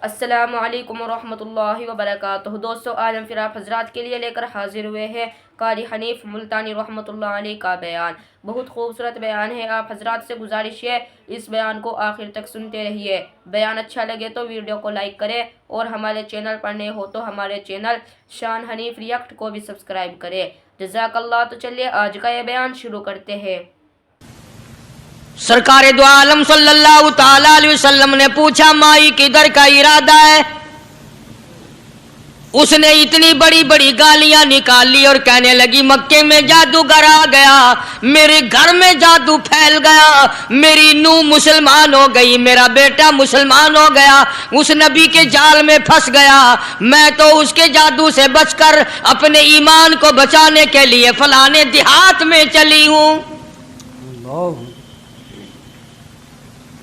السلام علیکم ورحمۃ اللہ وبرکاتہ۔ دوستو، آج ہم پھر آپ حضرات کے لیے لے کر حاضر ہوئے ہیں قاری حنیف ملتانی رحمۃ اللہ علیہ کا بیان۔ بہت خوبصورت بیان ہے، آپ حضرات سے گزارش ہے اس بیان کو آخر تک سنتے رہیے۔ بیان اچھا لگے تو ویڈیو کو لائک کریں اور ہمارے چینل پر نئے ہو تو ہمارے چینل شان حنیف ریئیکٹ کو بھی سبسکرائب کریں، جزاک اللہ۔ تو چلیے آج کا یہ بیان شروع کرتے ہیں۔ سرکار دو عالم صلی اللہ تعالی علیہ وسلم نے پوچھا مائی کدھر کا ارادہ ہے؟ اس نے اتنی بڑی بڑی گالیاں نکال لی اور کہنے لگی مکے میں جادوگر آ گیا، میرے گھر میں جادو پھیل گیا، میری نوح مسلمان ہو گئی، میرا بیٹا مسلمان ہو گیا، اس نبی کے جال میں پھنس گیا، میں تو اس کے جادو سے بچ کر اپنے ایمان کو بچانے کے لیے فلانے دیہات میں چلی ہوں۔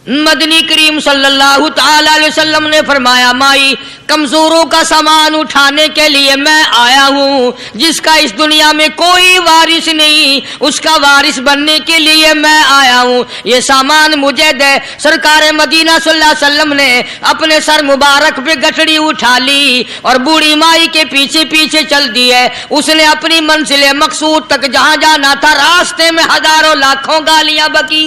مدنی کریم صلی اللہ تعالی علیہ وسلم نے فرمایا مائی کمزوروں کا سامان اٹھانے کے لیے میں آیا ہوں، جس کا اس دنیا میں کوئی وارث نہیں اس کا وارث بننے کے لیے میں آیا ہوں، یہ سامان مجھے دے۔ سرکار مدینہ صلی اللہ علیہ وسلم نے اپنے سر مبارک پہ گٹھڑی اٹھا لی اور بوڑھی مائی کے پیچھے پیچھے چل دیے۔ اس نے اپنی منزل مقصود تک جہاں جانا تھا راستے میں ہزاروں لاکھوں گالیاں بکی۔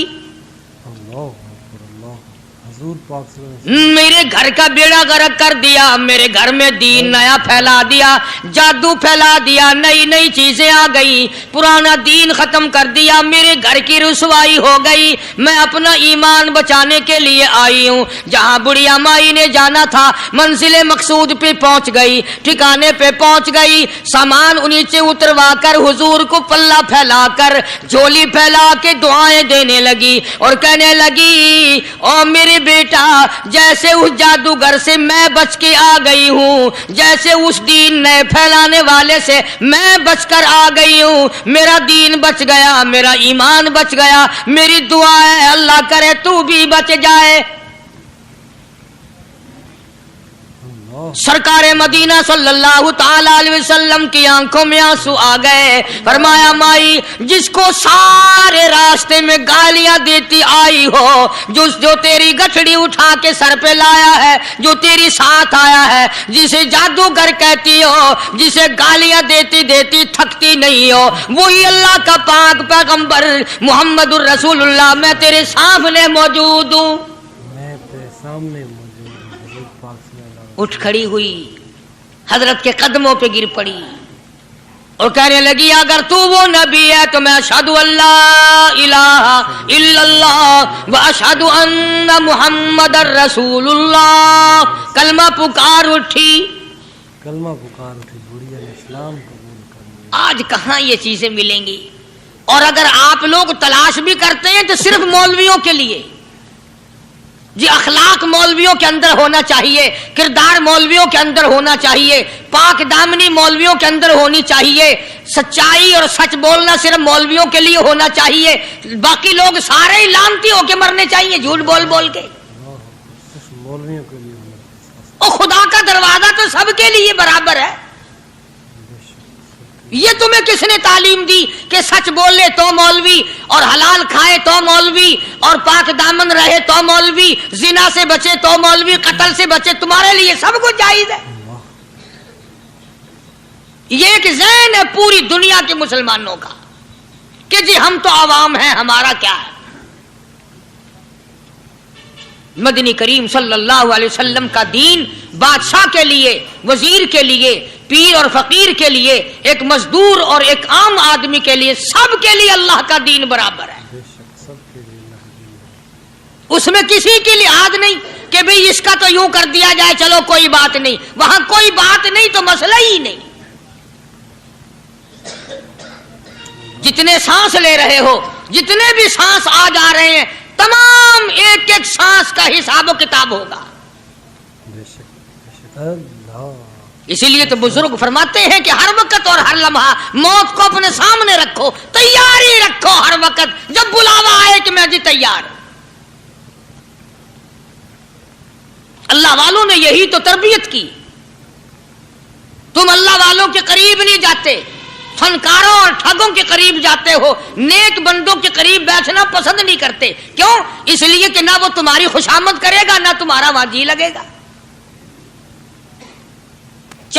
میرے گھر کا بیڑا غرق کر دیا، میرے گھر میں دین نیا پھیلا دیا، جادو پھیلا دیا، نئی نئی چیزیں آ گئی، پرانا دین ختم کر دیا، میرے گھر کی رسوائی ہو گئی، میں اپنا ایمان بچانے کے لیے آئی ہوں۔ جہاں بڑھیا مائی نے جانا تھا منزل مقصود پہ پہنچ گئی، ٹھکانے پہ پہنچ گئی، سامان نیچے اتروا کر حضور کو پلہ پھیلا کر جھولی پھیلا کے دعائیں دینے لگی اور کہنے لگی او میرے بیٹا، جیسے اس جادوگر سے میں بچ کے آ گئی ہوں، جیسے اس دین نئے پھیلانے والے سے میں بچ کر آ گئی ہوں، میرا دین بچ گیا، میرا ایمان بچ گیا، میری دعا ہے اللہ کرے تو بھی بچ جائے۔ سرکار مدینہ صلی اللہ تعالی علیہ وسلم کی آنکھوں میں آنسو آ گئے، فرمایا مائی جس کو سارے راستے میں گالیاں دیتی آئی ہو، جو تیری گٹھڑی اٹھا کے سر پہ لایا ہے، جو تیری ساتھ آیا ہے، جسے جادوگر کہتی ہو، جسے گالیاں دیتی دیتی تھکتی نہیں ہو، وہی اللہ کا پاک پیغمبر محمد الرسول اللہ، میں تیرے سامنے موجود ہوں۔ اٹھ کھڑی ہوئی، حضرت کے قدموں پہ گر پڑی اور کہنے لگی اگر تو وہ نبی ہے تو میں اشہد اللہ الہ الا اللہ و اشہد ان محمد الرسول اللہ۔ کلمہ پکار اٹھی، بڑھیا اسلام قبول کر۔ آج کہاں یہ چیزیں ملیں گی؟ اور اگر آپ لوگ تلاش بھی کرتے ہیں تو صرف مولویوں کے لیے، جی اخلاق مولویوں کے اندر ہونا چاہیے، کردار مولویوں کے اندر ہونا چاہیے، پاک دامنی مولویوں کے اندر ہونی چاہیے، سچائی اور سچ بولنا صرف مولویوں کے لیے ہونا چاہیے، باقی لوگ سارے ہی لانتی ہو کے مرنے چاہیے جھوٹ بول بول کے۔ مولویوں کے لیے اور خدا کا دروازہ تو سب کے لیے برابر ہے۔ یہ تمہیں کس نے تعلیم دی کہ سچ بولے تو مولوی، اور حلال کھائے تو مولوی، اور پاک دامن رہے تو مولوی، زنا سے بچے تو مولوی، قتل سے بچے، تمہارے لیے سب کچھ جائز ہے۔ یہ ایک ذہن ہے پوری دنیا کے مسلمانوں کا کہ جی ہم تو عوام ہیں، ہمارا کیا ہے۔ مدنی کریم صلی اللہ علیہ وسلم کا دین بادشاہ کے لیے، وزیر کے لیے، پیر اور فقیر کے لیے، ایک مزدور اور ایک عام آدمی کے لیے، سب کے لیے اللہ کا دین برابر ہے۔ اس میں کسی کی لحاظ نہیں کہ بھئی اس کا تو یوں کر دیا جائے چلو کوئی بات نہیں، وہاں کوئی بات نہیں تو مسئلہ ہی نہیں۔ جتنے سانس لے رہے ہو، جتنے بھی سانس آ جا رہے ہیں، تمام ایک ایک سانس کا حساب و کتاب ہوگا۔ اسی لیے تو بزرگ فرماتے ہیں کہ ہر وقت اور ہر لمحہ موت کو اپنے سامنے رکھو، تیاری رکھو ہر وقت، جب بلاوا آئے کہ میں جی تیار۔ اللہ والوں نے یہی تو تربیت کی۔ تم اللہ والوں کے قریب نہیں جاتے، فنکاروں اور ٹھگوں کے قریب جاتے ہو، نیک بندوں کے قریب بیٹھنا پسند نہیں کرتے۔ کیوں؟ اس لیے کہ نہ وہ تمہاری خوشامد کرے گا، نہ تمہارا وہاں جی لگے گا۔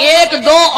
1-2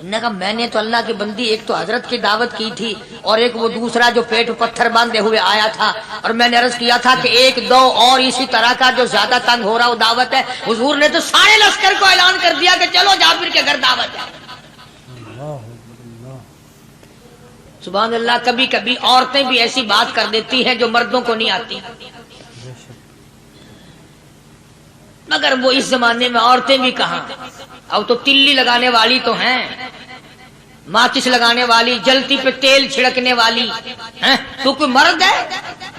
انہوں نے کہا میں نے تو اللہ کی بندی ایک تو حضرت کی دعوت کی تھی اور ایک وہ دوسرا جو پیٹ پتھر باندھے ہوئے آیا تھا، اور میں نے عرض کیا تھا کہ ایک دو اور اسی طرح کا جو زیادہ تنگ ہو رہا وہ دعوت ہے۔ حضور نے تو سارے لشکر کو اعلان کر دیا کہ چلو جابر کے گھر دعوت ہے۔ سبحان اللہ، کبھی کبھی عورتیں بھی ایسی بات کر دیتی ہیں جو مردوں کو نہیں آتی، مگر وہ اس زمانے میں عورتیں بھی کہاں، اب تو تلی لگانے والی تو ہیں، ماچس لگانے والی، جلتی پہ تیل چھڑکنے والی ہیں؟ تو کوئی مرد ہے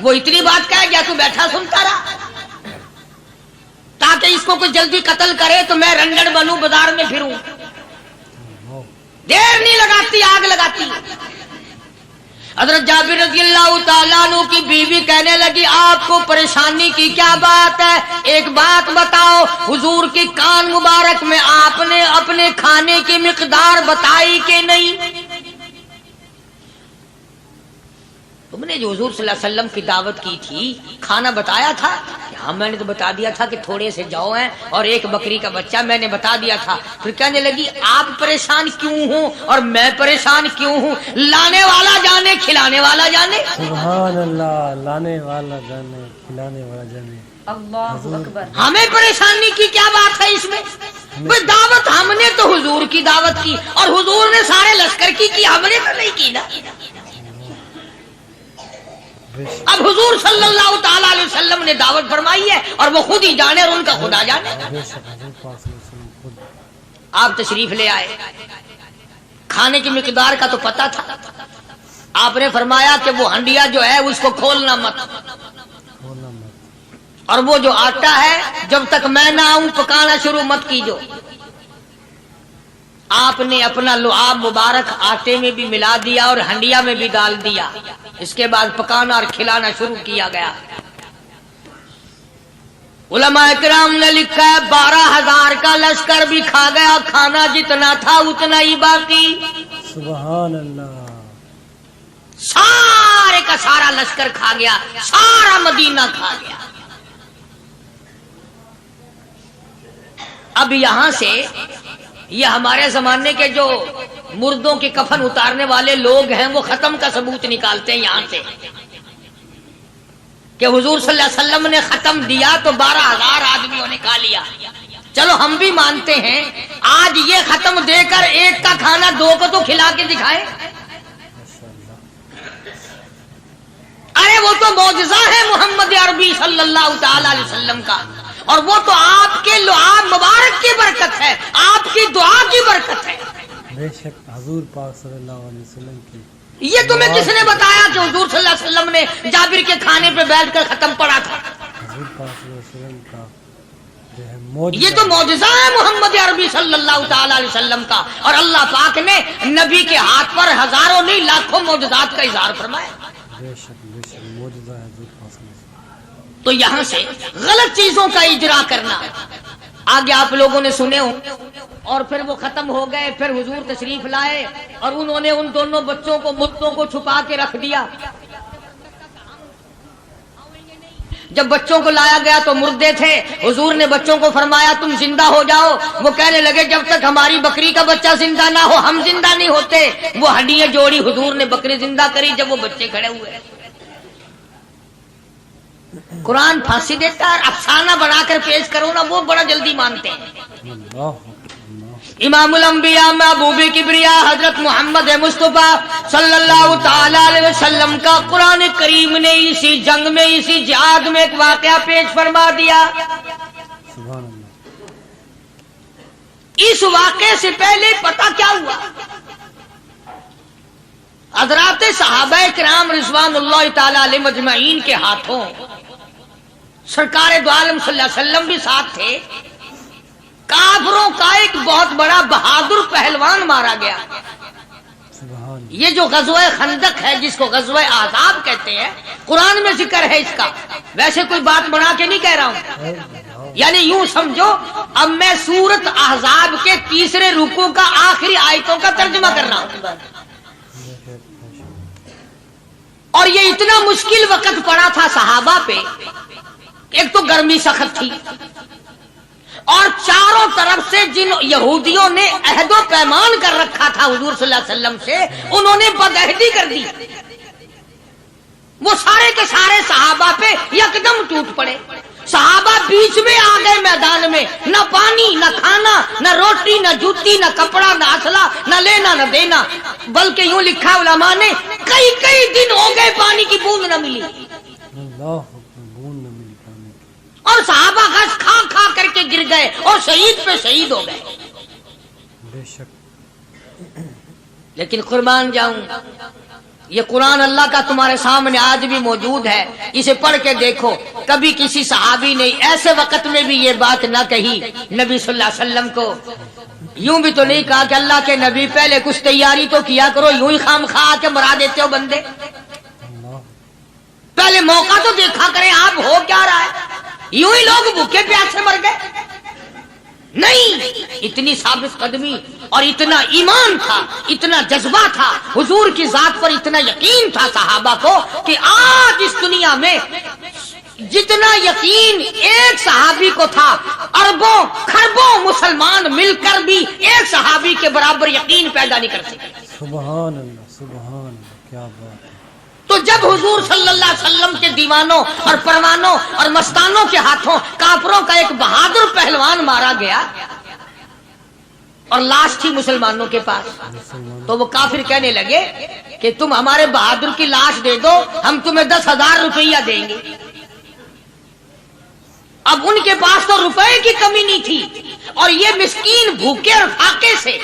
وہ اتنی بات کہے گیا تو بیٹھا سنتا رہا تاکہ اس کو کوئی جلدی قتل کرے تو میں رنڈڑ بنوں بازار میں پھروں، دیر نہیں لگاتی آگ لگاتی۔ حضرت جابر رضی اللہ تعالیٰ عنہ کی بیوی کہنے لگی آپ کو پریشانی کی کیا بات ہے، ایک بات بتاؤ، حضور کی کان مبارک میں آپ نے اپنے کھانے کی مقدار بتائی کہ نہیں؟ تم نے جو حضور صلی اللہ علیہ وسلم کی دعوت کی تھی کھانا بتایا تھا؟ ہاں میں نے تو بتا دیا تھا کہ تھوڑے سے جو ہیں اور ایک بکری کا بچہ، میں نے بتا دیا تھا۔ پھر کہنے لگی آپ پریشان کیوں ہوں اور میں پریشان کیوں ہوں؟ لانے والا جانے کھلانے والا جانے۔ سبحان اللہ، لانے والا جانے کھلانے والا جانے۔ اللہ اکبر۔ ہمیں پریشانی کی کیا بات ہے اس میں؟ بھئی دعوت ہم نے تو حضور کی دعوت کی اور حضور نے سارے لشکر کی ہم نے تو نہیں کی نا۔ اب حضور صلی اللہ تعالی علیہ وسلم نے دعوت فرمائی ہے اور وہ خود ہی جانے اور ان کا خدا جانے۔ آپ تشریف لے آئے، کھانے کی مقدار کا تو پتہ تھا، آپ نے فرمایا کہ وہ ہنڈیا جو ہے اس کو کھولنا مت، اور وہ جو آٹا ہے جب تک میں نہ آؤں پکانا شروع مت کیجو۔ آپ نے اپنا لعاب مبارک آٹے میں بھی ملا دیا اور ہنڈیا میں بھی ڈال دیا، اس کے بعد پکانا اور کھلانا شروع کیا گیا۔ علماء اکرام نے لکھا ہے 12,000 کا لشکر بھی کھا گیا، کھانا جتنا تھا اتنا ہی باقی۔ سبحان اللہ، سارے کا سارا لشکر کھا گیا، سارا مدینہ کھا گیا۔ اب یہاں سے یہ ہمارے زمانے کے جو مردوں کے کفن اتارنے والے لوگ ہیں وہ ختم کا ثبوت نکالتے ہیں یہاں سے کہ حضور صلی اللہ علیہ وسلم نے ختم دیا تو 12,000 آدمیوں نے کھا لیا۔ چلو ہم بھی مانتے ہیں، آج یہ ختم دے کر ایک کا کھانا دو کو تو کھلا کے دکھائے۔ ارے وہ تو معجزہ ہے محمد عربی صلی اللہ تعالی علیہ وسلم کا، اور وہ تو آپ کے لعاب مبارک کی برکت ہے، آپ کی دعا کی برکت ہے۔ بے شک حضور پاک صلی اللہ علیہ وسلم کی یہ تمہیں کس نے بتایا کہ حضور صلی اللہ علیہ وسلم نے جابر کے کھانے پہ بیٹھ کر ختم پڑا تھا؟ حضور پاک صلی اللہ علیہ وسلم کا جو ہے معجزہ، یہ تو معجزہ ہے محمد عربی صلی اللہ تعالی علیہ وسلم کا، اور اللہ پاک نے نبی کے ہاتھ پر ہزاروں نہیں لاکھوں معجزات کا اظہار فرمایا۔ بے شک معجزہ ہے حضور پاک صلی اللہ علیہ وسلم۔ تو یہاں سے غلط چیزوں کا اجرا کرنا آگے آپ لوگوں نے سنے ہوں، اور پھر وہ ختم ہو گئے، پھر حضور تشریف لائے اور انہوں نے ان دونوں بچوں کو مردوں کو چھپا کے رکھ دیا۔ جب بچوں کو لایا گیا تو مردے تھے، حضور نے بچوں کو فرمایا تم زندہ ہو جاؤ، وہ کہنے لگے جب تک ہماری بکری کا بچہ زندہ نہ ہو ہم زندہ نہیں ہوتے۔ وہ ہڈیاں جوڑی، حضور نے بکری زندہ کری جب وہ بچے کھڑے ہوئے۔ قرآن پھانسی دیتا ہے، افسانہ بنا کر پیش کرو نا وہ بڑا جلدی مانتے ہیں۔ امام الانبیاء محبوب کبریاء حضرت محمد مصطفیٰ صلی اللہ تعالی علیہ وسلم کا قرآن کریم نے اسی جنگ میں، اسی جہاد میں ایک واقعہ پیش فرما دیا۔ سبحان اللہ، اس واقعے سے پہلے پتہ کیا ہوا؟ حضرات صحابہ کرام رضوان اللہ تعالی علیہ مجمعین کے ہاتھوں سرکار دو عالم صلی اللہ علیہ وسلم بھی ساتھ تھے، کافروں کا ایک بہت بڑا بہادر پہلوان مارا گیا۔ سبحان اللہ، یہ جو غزوہ خندق ہے جس کو غزوہ احزاب کہتے ہیں، قرآن میں ذکر ہے اس کا، ویسے کوئی بات بنا کے نہیں کہہ رہا ہوں، یعنی یوں سمجھو اب میں سورت احزاب کے تیسرے رکوع کا آخری آیتوں کا ترجمہ کر رہا ہوں۔ اور یہ اتنا مشکل وقت پڑا تھا صحابہ پہ، ایک تو گرمی سخت تھی، اور چاروں طرف سے جن یہودیوں نے عہد و پیمان کر رکھا تھا حضور صلی اللہ علیہ وسلم سے، انہوں نے بدعہدی کر دی، وہ سارے کے سارے صحابہ پہ یکدم ٹوٹ پڑے۔ صحابہ بیچ میں آ گئے میدان میں، نہ پانی نہ کھانا نہ روٹی نہ جوتی نہ کپڑا نہ اسلحہ نہ لینا نہ دینا، بلکہ یوں لکھا علماء نے کئی کئی دن ہو گئے پانی کی بوند نہ ملی، اللہ بون نہ ملی پانی کی۔ اور صحابہ گھاس کھا کھا کر کے گر گئے اور شہید پہ شہید ہو گئے۔ بے شک لیکن قربان جاؤں، یہ قرآن اللہ کا تمہارے سامنے آج بھی موجود ہے، اسے پڑھ کے دیکھو۔ کبھی کسی صحابی نے ایسے وقت میں بھی یہ بات نہ کہی نبی صلی اللہ علیہ وسلم کو، یوں بھی تو نہیں کہا کہ اللہ کے نبی پہلے کچھ تیاری تو کیا کرو، یوں ہی خام خواہ کے مرا دیتے ہو بندے، اللہ پہلے موقع تو دیکھا کریں آپ ہو کیا رہا ہے، یوں ہی لوگ بھوکے پیاسے مر گئے؟ نہیں، اتنی ثابت قدمی اور اتنا ایمان تھا، اتنا جذبہ تھا، حضور کی ذات پر اتنا یقین تھا صحابہ کو کہ آج اس دنیا میں جتنا یقین ایک صحابی کو تھا، اربوں خربوں مسلمان مل کر بھی ایک صحابی کے برابر یقین پیدا نہیں کر سکے۔ سبحان اللہ سبحان اللہ، کیا بات ہے۔ تو جب حضور صلی اللہ علیہ وسلم کے دیوانوں اور پروانوں اور مستانوں کے ہاتھوں کافروں کا ایک بہادر پہلوان مارا گیا اور لاش تھی مسلمانوں کے پاس، تو وہ کافر کہنے لگے کہ تم ہمارے بہادر کی لاش دے دو، ہم تمہیں 10,000 روپیہ دیں گے۔ اب ان کے پاس تو روپے کی کمی نہیں تھی، اور یہ مسکین بھوکے اور فاقے سے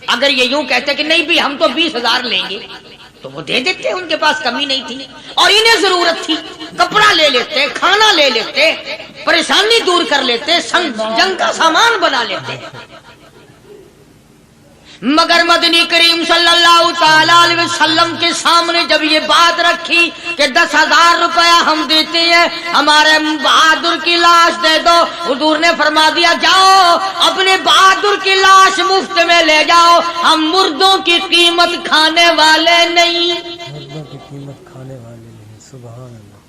اگر یہ یوں کہتے کہ نہیں بھی ہم تو 20,000 لیں گے تو وہ دے دیتے، ان کے پاس کمی نہیں تھی، اور انہیں ضرورت تھی، کپڑا لے لیتے، کھانا لے لیتے، پریشانی دور کر لیتے، جنگ کا سامان بنا لیتے۔ مگر مدنی کریم صلی اللہ تعالی علیہ وسلم کے سامنے جب یہ بات رکھی کہ 10,000 روپیہ ہم دیتے ہیں، ہمارے بہادر کی لاش دے دو، حضور نے فرما دیا جاؤ اپنے بہادر کی لاش مفت میں لے جاؤ، ہم مردوں کی قیمت کھانے والے نہیں، مردوں کی قیمت کھانے والے نہیں، سبحان اللہ۔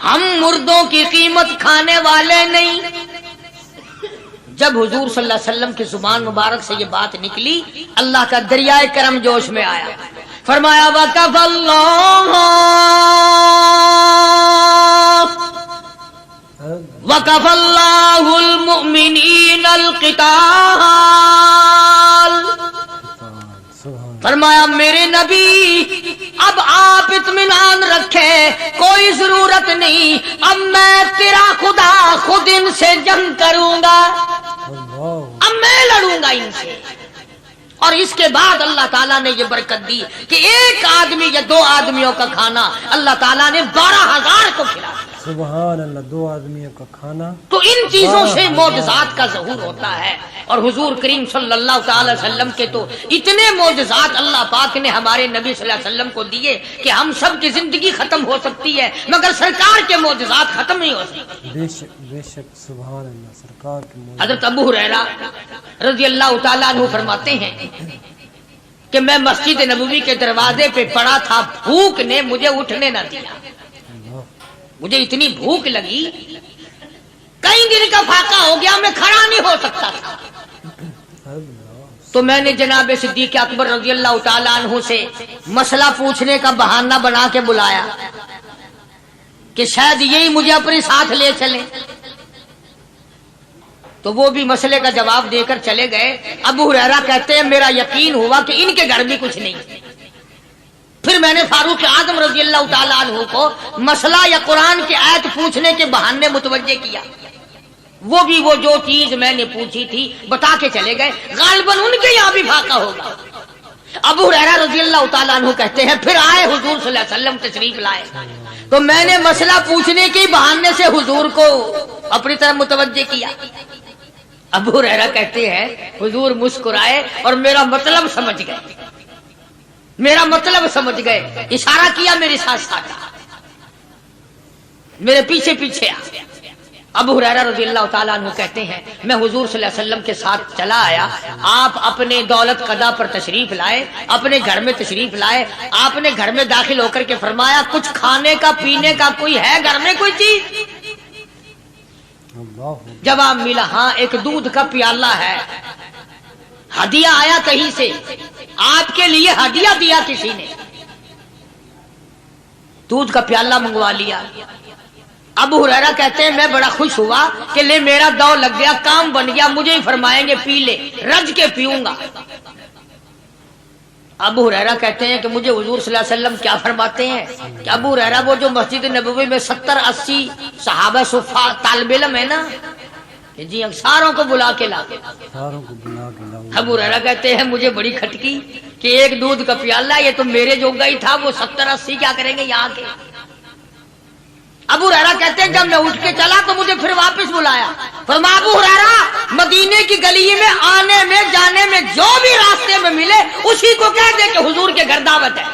ہم مردوں کی قیمت کھانے والے نہیں۔ جب حضور صلی اللہ علیہ وسلم کی زبان مبارک سے یہ بات نکلی، اللہ کا دریائے کرم جوش میں آیا، فرمایا وَقَفَ اللَّهُ الْمُؤْمِنِينَ الْقِتَالَ، فرمایا میرے نبی اب آپ اطمینان رکھے، کوئی ضرورت نہیں، اب میں تیرا خدا خود ان سے جنگ کروں گا، اب میں لڑوں گا ان سے۔ اور اس کے بعد اللہ تعالیٰ نے یہ برکت دی کہ ایک آدمی یا 2 آدمیوں کا کھانا اللہ تعالیٰ نے 12,000 کو کھلایا۔ سبحان اللہ، 2 آدمیوں کا کھانا۔ تو ان چیزوں سے معجزات کا ظہور ہوتا ہے، اور حضور کریم صلی اللہ تعالی وسلم کے تو اتنے معجزات اللہ پاک نے ہمارے نبی صلی اللہ علیہ وسلم کو دیے کہ ہم سب کی زندگی ختم ہو سکتی ہے مگر سرکار کے معجزات ختم نہیں ہو سکتے۔ بے شک سبحان اللہ، سرکار کی موت۔ حضرت ابو ہریرہ رضی اللہ تعالیٰ عنہ فرماتے ہیں کہ میں مسجد نبوی کے دروازے پہ پڑا تھا، بھوک نے مجھے اٹھنے نہ دیا، مجھے اتنی بھوک لگی، کئی دن کا فاقہ ہو گیا، میں کھڑا نہیں ہو سکتا تھا۔ تو میں نے جناب صدیق اکبر رضی اللہ تعالیٰ عنہ سے مسئلہ پوچھنے کا بہانہ بنا کے بلایا کہ شاید یہی مجھے اپنے ساتھ لے چلے، تو وہ بھی مسئلے کا جواب دے کر چلے گئے۔ ابو ہریرہ کہتے ہیں میرا یقین ہوا کہ ان کے گھر بھی کچھ نہیں۔ پھر میں نے فاروق اعظم رضی اللہ تعالیٰ عنہ کو مسئلہ یا قرآن کی آیت پوچھنے کے بہانے متوجہ کیا، وہ بھی وہ جو چیز میں نے پوچھی تھی بتا کے چلے گئے، غالباً ان کے یہاں بھی فاقہ ہوگا۔ ابو ہریرہ رضی اللہ تعالیٰ عنہ کہتے ہیں پھر آئے حضور صلی اللہ علیہ وسلم تشریف لائے، تو میں نے مسئلہ پوچھنے کے بہانے سے حضور کو اپنی طرف متوجہ کیا۔ ابو ہریرہ کہتے ہیں حضور مسکرائے اور میرا مطلب سمجھ گئے، اشارہ کیا میرے ساتھ ساتھ، میرے پیچھے پیچھے آ۔ ابو ہریرہ رضی اللہ تعالیٰ عنہ کہتے ہیں میں حضور صلی اللہ علیہ وسلم کے ساتھ چلا آیا، آپ اپنے دولت قضا پر تشریف لائے، اپنے گھر میں تشریف لائے، آپ نے گھر میں داخل ہو کر کے فرمایا کچھ کھانے کا پینے کا کوئی ہے گھر میں کوئی چیز؟ اللہ جواب ملا ہاں ایک دودھ کا پیالہ ہے، ہدیہ آیا کہیں سے، آپ کے لیے ہدیہ دیا کسی نے، دودھ کا پیالہ منگوا لیا۔ ابو ہریرہ کہتے ہیں میں بڑا خوش ہوا کہ لے میرا دو لگ گیا، کام بن گیا، مجھے ہی فرمائیں گے پی لے، رج کے پیوں گا۔ ابو ہریرہ کہتے ہیں کہ مجھے حضور صلی اللہ علیہ وسلم کیا فرماتے ہیں کہ ابو ہریرہ وہ جو مسجد نبوی میں 70-80 صحابہ صفا طالب علم ہے نا، کہ جی ساروں کو بلا کے لا، ساروں کو بلا کے لاؤ۔ ابو ہریرہ کہتے ہیں مجھے بڑی کھٹکی کہ ایک دودھ کا پیالہ یہ تو میرے جوگا ہی تھا، وہ 70-80 کیا کریں گے یہاں کے۔ ابو ہریرہ کہتے ہیں جب میں اٹھ کے چلا تو مجھے پھر واپس بلایا، فرمایا ابو ہریرہ مدینے کی گلی میں آنے میں جانے میں جو بھی راستے میں ملے اسی کو کہہ دے کہ حضور کے گھر دعوت ہے۔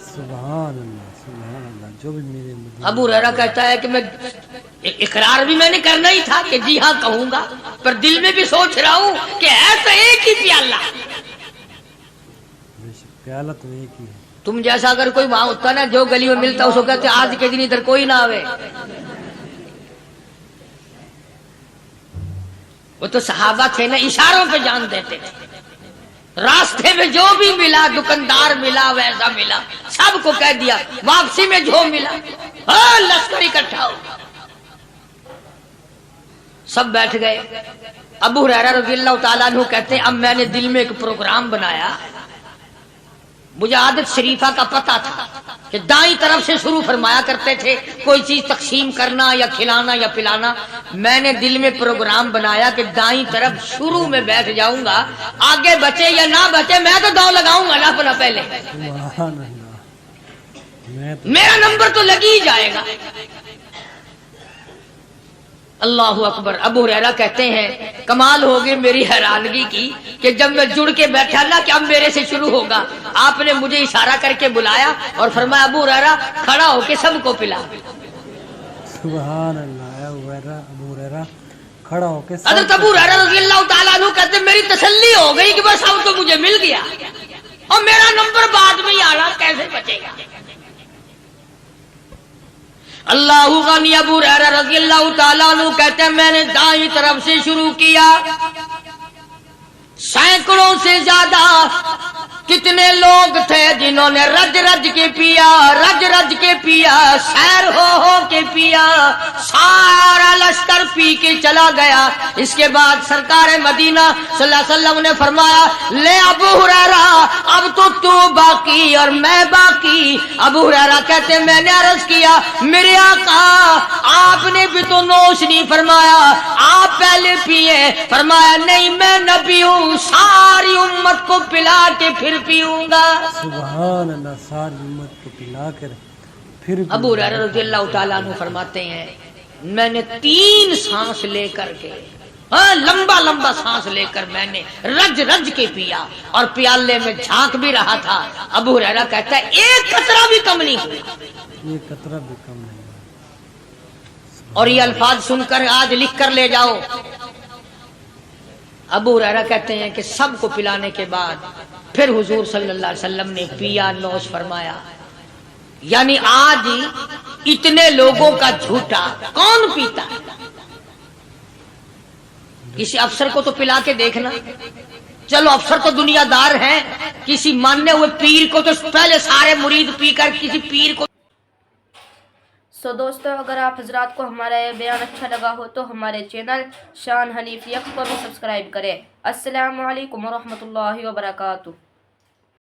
سبحان اللہ، جو بھی میرے مدینے۔ ابو ہریرہ کہتا ہے کہ میں اقرار بھی میں نے کرنا ہی تھا کہ جی ہاں کہوں گا، پر دل میں بھی سوچ رہا ہوں کہ ہے تو ایک ہی پیالہ، بے شک پیالہ تو ایک ہی ہے۔ تم جیسا اگر کوئی وہاں ہوتا نا جو گلی میں ملتا اس کو کہتے آج کے دن ادھر کوئی نہ آوے۔ وہ تو صحابہ تھے نا، اشاروں پہ جان دیتے تھے، راستے میں جو بھی ملا، دکاندار ملا ویسا ملا، سب کو کہہ دیا، واپسی میں جو ملا ہاں لشکر اکٹھا ہو، سب بیٹھ گئے۔ ابو ہریرہ رضی اللہ تعالیٰ عنہ کہتے ہیں اب میں نے دل میں ایک پروگرام بنایا، مجھے عادت شریفہ کا پتہ تھا کہ دائیں طرف سے شروع فرمایا کرتے تھے کوئی چیز تقسیم کرنا یا کھلانا یا پلانا، میں نے دل میں پروگرام بنایا کہ دائیں طرف شروع میں بیٹھ جاؤں گا، آگے بچے یا نہ بچے میں تو دو لگاؤں گا نا اپنا پہلے، سبحان اللہ، میں تو میرا نمبر تو لگ ہی جائے گا۔ اللہ اکبر۔ ابو ہریرہ کہتے ہیں کمال ہوگی میری حیرانگی کی کہ جب میں جڑ کے بیٹھا نا کہ اب میرے سے شروع ہوگا، آپ نے مجھے اشارہ کر کے بلایا اور فرمایا ابو ہریرہ کھڑا ہو کے سب کو پلا۔ سبحان اللہ، ابو ہریرہ کھڑا ہو کے حضرت ابو ہریرہ رضی اللہ تعالیٰ عنہ کہتے ہیں میری تسلی ہو گئی کہ بس اب تو مجھے مل گیا اور میرا نمبر بعد میں ہی آنا، کیسے بچے گا۔ اللہ غنی۔ ابو ہریرہ رضی اللہ تعالیٰ عنہ کہتے ہیں میں نے دائیں طرف سے شروع کیا، سینکڑوں سے زیادہ کتنے لوگ تھے جنہوں نے رج رج کے پیا، رج رج کے پیا، سیر ہو کے پیا، سارا لشکر پی کے چلا گیا۔ اس کے بعد سرکار مدینہ صلی اللہ علیہ وسلم نے فرمایا لے ابو ہریرہ اب تو باقی اور میں باقی۔ ابو ہریرہ کہتے ہیں میں نے عرض کیا میرے آقا آپ نے بھی تو نوش نہیں فرمایا، آپ پہلے پیے۔ فرمایا نہیں میں نبی ہوں، ساری امت کو پلا کے پھر پیوں گا۔ سبحان اللہ، ساری امت کو پلا کر پھر ابو ہریرہ رضی اللہ تعالیٰ عنہ فرماتے ہیں میں نے 3 سانس لے کر کے لمبا لمبا سانس لے کر میں نے رج رج کے پیا اور پیالے میں جھانک بھی رہا تھا۔ ابو ہریرہ کہتا ہے ایک قطرہ بھی کم نہیں ہوا، یہ قطرہ بھی کم نہیں ہے۔ اور یہ الفاظ سن کر آج لکھ کر لے جاؤ۔ ابو ہریرہ کہتے ہیں کہ سب کو پلانے کے بعد پھر حضور صلی اللہ علیہ وسلم نے پیا، نوش فرمایا۔ یعنی آج اتنے لوگوں کا جھوٹا کون پیتا ہے؟ کسی افسر کو تو پلا کے دیکھنا، چلو افسر تو دنیا دار ہیں، کسی ماننے ہوئے پیر کو تو پہلے سارے مرید پی کر کسی پیر کو۔ سو دوستو اگر آپ حضرات کو ہمارا یہ بیان اچھا لگا ہو تو ہمارے چینل شان حنیف یک کو بھی سبسکرائب کریں۔ السلام علیکم ورحمۃ اللہ وبرکاتہ۔